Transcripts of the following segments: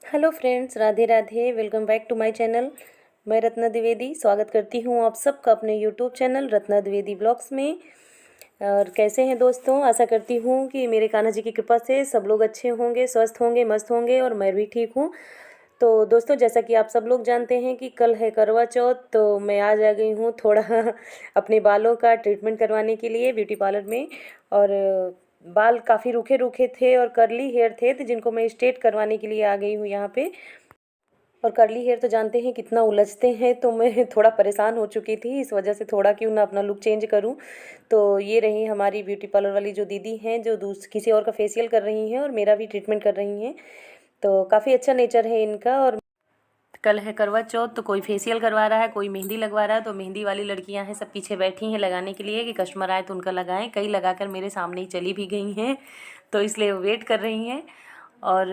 Hello friends, Radhe Radhe. Welcome back to my channel. मैं रत्ना द्विवेदी स्वागत करती हूँ आप सबका अपने YouTube channel Ratna Dwivedi blogs में। और कैसे हैं दोस्तों? आशा करती हूँ कि मेरे कान्हा जी की कृपा से सब लोग अच्छे होंगे, स्वस्थ होंगे, मस्त होंगे और मैं भी ठीक हूँ। तो दोस्तों, जैसा कि आप सब लोग जानते हैं कि कल है करवा चौथ, तो मैं आज आ गई हूँ थोड़ा अपने बालों का ट्रीटमेंट करवाने के लिए ब्यूटी पार्लर में। और बाल काफ़ी रूखे रूखे थे और कर्ली हेयर थे, तो जिनको मैं स्ट्रेट करवाने के लिए आ गई हूँ यहाँ पे। और कर्ली हेयर तो जानते हैं कितना उलझते हैं, तो मैं थोड़ा परेशान हो चुकी थी, इस वजह से थोड़ा क्यों ना अपना लुक चेंज करूं। तो ये रही हमारी ब्यूटी पार्लर वाली जो दीदी हैं, जो किसी और का फेशियल कर रही हैं और मेरा भी ट्रीटमेंट कर रही हैं। तो काफ़ी अच्छा नेचर है इनका। और कल है करवा चौथ, तो कोई फेशियल करवा रहा है, कोई मेहंदी लगवा रहा है। तो मेहंदी वाली लड़कियां हैं, सब पीछे बैठी हैं लगाने के लिए कि कस्टमर आए तो उनका लगाएं। कई लगाकर मेरे सामने ही चली भी गई हैं, तो इसलिए वेट कर रही हैं। और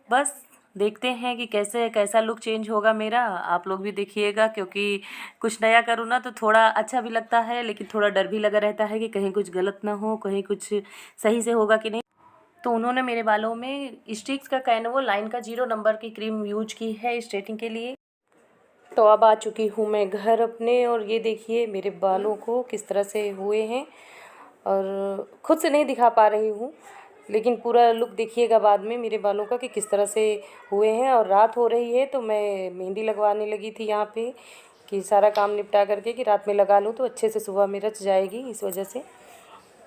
बस देखते हैं कि कैसा लुक चेंज होगा मेरा। आप लोग भी देखिएगा, क्योंकि कुछ नया करूँ ना तो थोड़ा अच्छा भी लगता है, लेकिन थोड़ा डर भी लगा रहता है कि कहीं कुछ गलत ना हो, कहीं कुछ सही से होगा कि नहीं। तो उन्होंने मेरे बालों में स्टिक्स का कैनवो लाइन का 0 नंबर की क्रीम यूज की है स्ट्रेटिंग के लिए। तो अब आ चुकी हूँ मैं घर अपने, और ये देखिए मेरे बालों को किस तरह से हुए हैं। और खुद से नहीं दिखा पा रही हूँ, लेकिन पूरा लुक देखिएगा बाद में मेरे बालों का कि किस तरह से हुए हैं। और रात हो रही है, तो मैं मेहंदी लगवाने लगी थी यहाँ पे कि सारा काम निपटा करके कि रात में लगा लूँ तो अच्छे से सुबह में रच जाएगी, इस वजह से।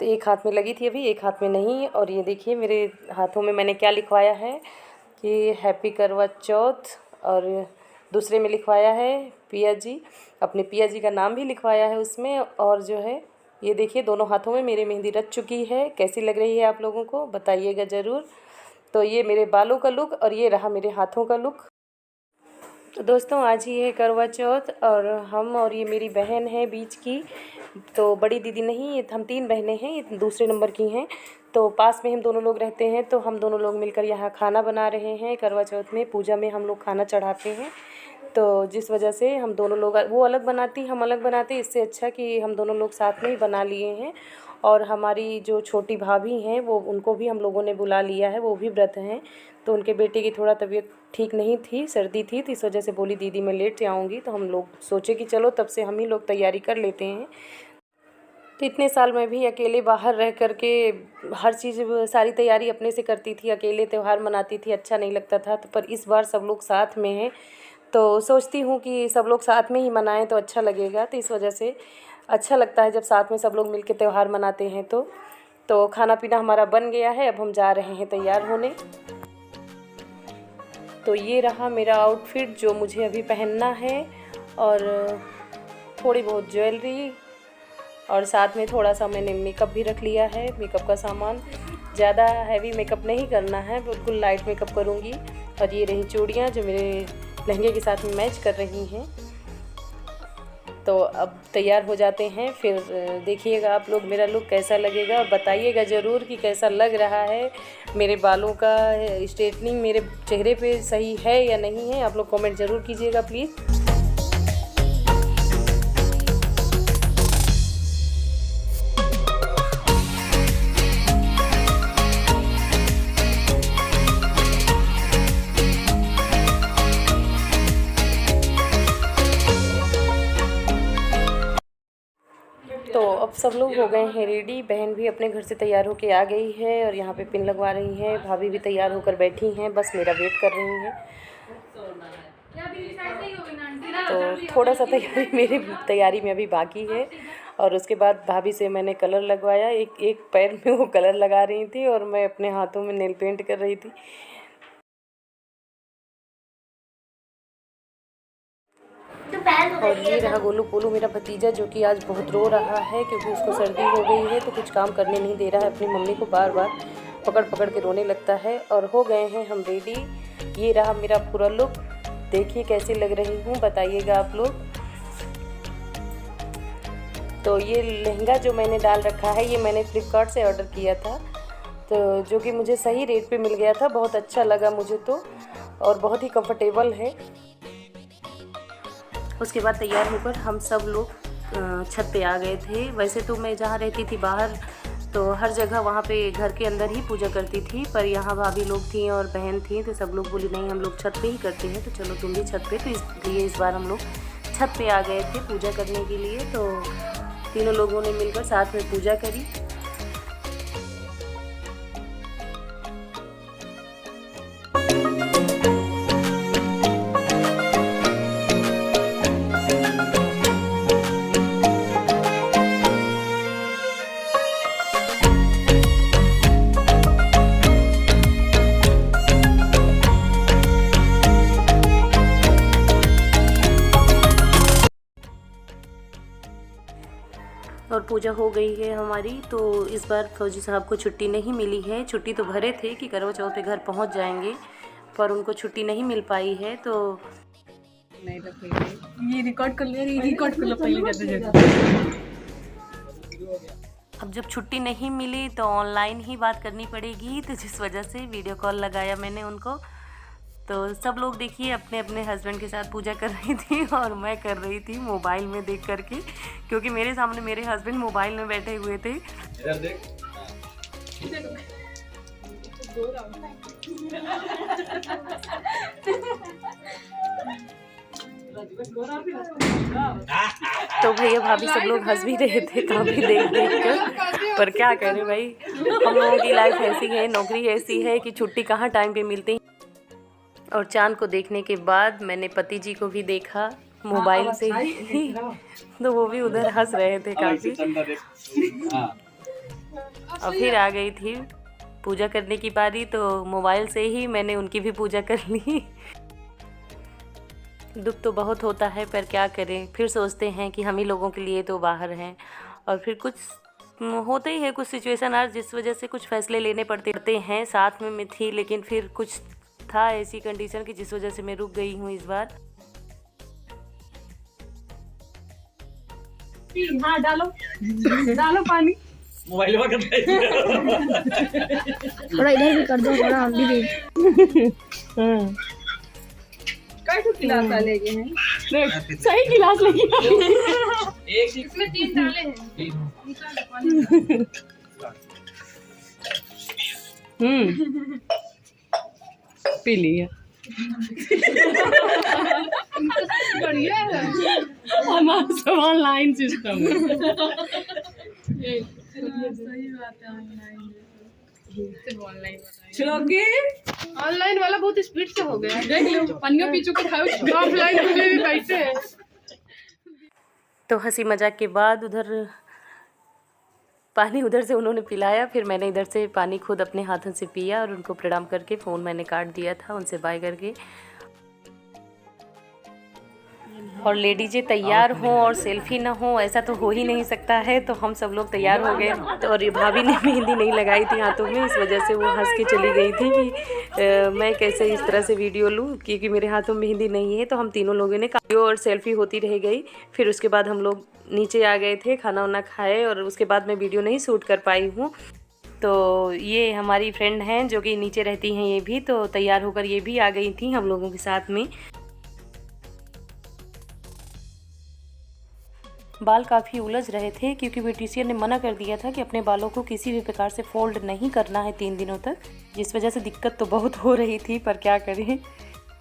तो एक हाथ में लगी थी अभी, एक हाथ में नहीं। और ये देखिए मेरे हाथों में मैंने क्या लिखवाया है कि हैप्पी करवा चौथ, और दूसरे में लिखवाया है पिया जी, अपने पिया जी का नाम भी लिखवाया है उसमें। और जो है ये देखिए दोनों हाथों में मेरी मेहंदी रच चुकी है। कैसी लग रही है आप लोगों को बताइएगा ज़रूर। तो ये मेरे बालों का लुक और ये रहा मेरे हाथों का लुक। तो दोस्तों, आज ही है करवा चौथ, और हम और ये मेरी बहन है बीच की, तो बड़ी दीदी नहीं, ये हम 3 बहनें हैं, ये दूसरे नंबर की हैं। तो पास में हम दोनों लोग रहते हैं, तो हम दोनों लोग मिलकर यहाँ खाना बना रहे हैं। करवा चौथ में पूजा में हम लोग खाना चढ़ाते हैं, तो जिस वजह से हम दोनों लोग, वो अलग बनाती हम अलग बनाते, इससे अच्छा कि हम दोनों लोग साथ में ही बना लिए हैं। और हमारी जो छोटी भाभी हैं, वो उनको भी हम लोगों ने बुला लिया है, वो भी व्रत हैं। तो उनके बेटे की थोड़ा तबीयत ठीक नहीं थी, सर्दी थी, तो इस वजह से बोली दीदी मैं लेट आऊँगी। तो हम लोग सोचे कि चलो तब से हम ही लोग तैयारी कर लेते हैं। तो इतने साल मैं भी अकेले बाहर रह कर के हर चीज़, सारी तैयारी अपने से करती थी, अकेले त्यौहार मनाती थी, अच्छा नहीं लगता था। तो पर इस बार सब लोग साथ में हैं, तो सोचती हूँ कि सब लोग साथ में ही मनाएं तो अच्छा लगेगा। तो इस वजह से अच्छा लगता है जब साथ में सब लोग मिलकर त्यौहार मनाते हैं। तो खाना पीना हमारा बन गया है, अब हम जा रहे हैं तैयार होने। तो ये रहा मेरा आउटफिट जो मुझे अभी पहनना है, और थोड़ी बहुत ज्वेलरी, और साथ में थोड़ा सा मैंने मेकअप भी रख लिया है, मेकअप का सामान। ज़्यादा हैवी मेकअप नहीं करना है, बिल्कुल लाइट मेकअप करूँगी। और ये रही चूड़ियाँ जो मेरे लहंगे के साथ में मैच कर रही हैं। तो अब तैयार हो जाते हैं, फिर देखिएगा आप लोग मेरा लुक कैसा लगेगा, और बताइएगा ज़रूर कि कैसा लग रहा है। मेरे बालों का स्ट्रेटनिंग मेरे चेहरे पे सही है या नहीं है, आप लोग कमेंट ज़रूर कीजिएगा प्लीज़। तो अब सब लोग हो गए हैं रेडी, बहन भी अपने घर से तैयार होके आ गई है, और यहाँ पे पिन लगवा रही है, भाभी भी तैयार होकर बैठी हैं, बस मेरा वेट कर रही हैं। तो थोड़ा सा तैयारी मेरी तैयारी में अभी बाकी है। और उसके बाद भाभी से मैंने कलर लगवाया, एक पैर में वो कलर लगा रही थी और मैं अपने हाथों में नेल पेंट कर रही थी। और ये रहा गोलू पोलू मेरा भतीजा, जो कि आज बहुत रो रहा है क्योंकि उसको सर्दी हो गई है, तो कुछ काम करने नहीं दे रहा है, अपनी मम्मी को बार बार पकड़ पकड़ के रोने लगता है। और हो गए हैं हम रेडी। ये रहा मेरा पूरा लुक, देखिए कैसी लग रही हूँ, बताइएगा आप लोग। तो ये लहंगा जो मैंने डाल रखा है, ये मैंने फ्लिपकार्ट से ऑर्डर किया था, तो जो कि मुझे सही रेट पे मिल गया था, बहुत अच्छा लगा मुझे तो, और बहुत ही कंफर्टेबल है। उसके बाद तैयार होकर हम सब लोग छत पे आ गए थे। वैसे तो मैं जहाँ रहती थी बाहर, तो हर जगह वहाँ पे घर के अंदर ही पूजा करती थी, पर यहाँ भाभी लोग थी और बहन थी, तो सब लोग बोली नहीं हम लोग छत पे ही करते हैं, तो चलो तुम भी छत पे। तो इसलिए इस बार हम लोग छत पे आ गए थे पूजा करने के लिए। तो तीनों लोगों ने मिलकर साथ में पूजा करी। और पूजा हो गई है हमारी। तो इस बार फौजी साहब को छुट्टी नहीं मिली है। छुट्टी तो भरे थे कि करवा चौथ पे घर पहुंच जाएंगे, पर उनको छुट्टी नहीं मिल पाई है। तो नहीं तो पहले ये रिकॉर्ड कर ले, रिकॉर्ड कर लो पहले जाते। अब जब छुट्टी नहीं मिली तो ऑनलाइन ही बात करनी पड़ेगी, तो जिस वजह से वीडियो कॉल लगाया मैंने उनको। तो सब लोग देखिए अपने अपने हस्बैंड के साथ पूजा कर रही थी और मैं कर रही थी मोबाइल में देख करके, क्योंकि मेरे सामने मेरे हस्बैंड मोबाइल में बैठे हुए थे। इधर देख। तो भैया भाभी सब लोग हंस भी रहे थे काफ़ी देख कर, पर क्या करें भाई, हम लोगों की लाइफ ऐसी है, नौकरी ऐसी है कि छुट्टी कहाँ टाइम पे मिलती है। और चांद को देखने के बाद मैंने पति जी को भी देखा मोबाइल से ही, तो वो भी उधर हंस रहे थे काफ़ी। और फिर आ गई थी पूजा करने की बारी, तो मोबाइल से ही मैंने उनकी भी पूजा कर ली। दुख तो बहुत होता है, पर क्या करें, फिर सोचते हैं कि हम ही लोगों के लिए तो बाहर हैं, और फिर कुछ होते ही है कुछ सिचुएशन आज जिस वजह से कुछ फैसले लेने पड़ते हैं। साथ में मैं थी, लेकिन फिर कुछ था ऐसी कंडीशन की जिस वजह से मैं रुक गई हूँ इस बार। हाँ डालो डालो पानी। मोबाइल में कर दे। थोड़ा इधर भी कर दो, थोड़ा हम भी देख। कई गिलास ले गए हैं, सही गिलास लेके एक इसमें 3 डाले हैं। पी लिया। बढ़िया है, हमारा सब ऑनलाइन सिस्टम है। सही बात है, ऑनलाइन वाला बहुत स्पीड से हो गया। देख लो पन्नियों पीछू के खाओ, ऑफलाइन में भी बैठे हैं। तो हंसी मजाक के बाद उधर पानी उधर से उन्होंने पिलाया, फिर मैंने इधर से पानी खुद अपने हाथों से पिया और उनको प्रणाम करके फ़ोन मैंने काट दिया था, उनसे बाय करके। और लेडीज़ें तैयार हों और सेल्फी ना हो, ऐसा तो हो ही नहीं सकता है। तो हम सब लोग तैयार हो गए, तो और ये भाभी ने मेहंदी नहीं लगाई थी हाथों में, इस वजह से वो हंस के चली गई थी कि मैं कैसे इस तरह से वीडियो लूँ, क्योंकि मेरे हाथों में मेहंदी नहीं है। तो हम तीनों लोगों ने वीडियो और सेल्फी होती रह गई। फिर उसके बाद हम लोग नीचे आ गए थे, खाना वाना खाए, और उसके बाद मैं वीडियो नहीं शूट कर पाई हूँ। तो ये हमारी फ्रेंड हैं जो कि नीचे रहती हैं, ये भी तो तैयार होकर ये भी आ गई थी हम लोगों के साथ में। बाल काफ़ी उलझ रहे थे, क्योंकि ब्यूटिशियन ने मना कर दिया था कि अपने बालों को किसी भी प्रकार से फोल्ड नहीं करना है 3 दिनों तक, जिस वजह से दिक्कत तो बहुत हो रही थी, पर क्या करें।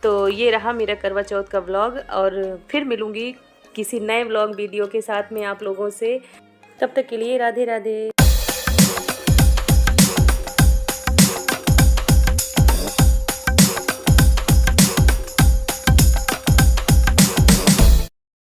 तो ये रहा मेरा करवा चौथ का व्लॉग, और फिर मिलूँगी किसी नए व्लॉग वीडियो के साथ में आप लोगों से। तब तक के लिए राधे राधे।